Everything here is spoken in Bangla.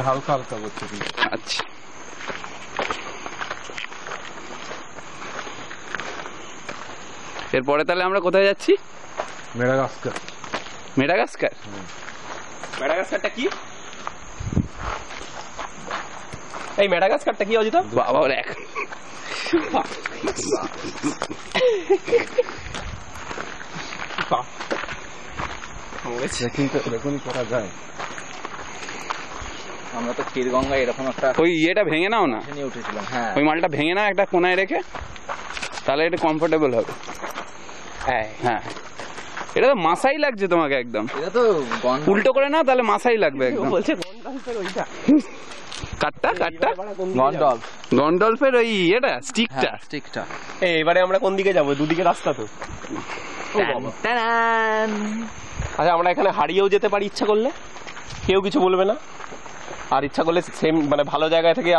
হালকা হালকা করতে দিই। আচ্ছা, এরপরে তাহলে আমরা কোথায় যাচ্ছি? মেডাগাস্কার। মেডাগাস্কার? মেডাগাস্কারটা কি? এই মেডাগাস্কারটা কি অজিত? বাবা দেখ, দেখুন করা যায়। আমরা তো ক্ষীরগঙ্গা এরকম একটা ওই ইয়েটা ভেঙে নাও না, নিয়ে উঠেছিলাম। হ্যাঁ, ওই মালটা ভেঙে নাও একটা কোনায় রেখে, তাহলে এটা কমফোর্টেবল হবে। হ্যাঁ, হ্যাঁ, এটা তো মাসাই লাগছে তোমাকে একদম। এটা তো উল্টো করে নাও, তাহলে মাসাই লাগবে একদম। বলছে গন্ডলফের ওইটা। কাটটা কাটটা গন্ডলফ, গন্ডলফের ওই এটা স্টিকটা। স্টিকটা। এবারে আমরা কোন দিকে যাবো? দুদিকে রাস্তা তো। আচ্ছা, আমরা এখানে হারিয়েও যেতে পারি ইচ্ছা করলে, কেউ কিছু বলবে না। আর ইচ্ছা করলে সেম মানে ভালো জায়গায় থেকে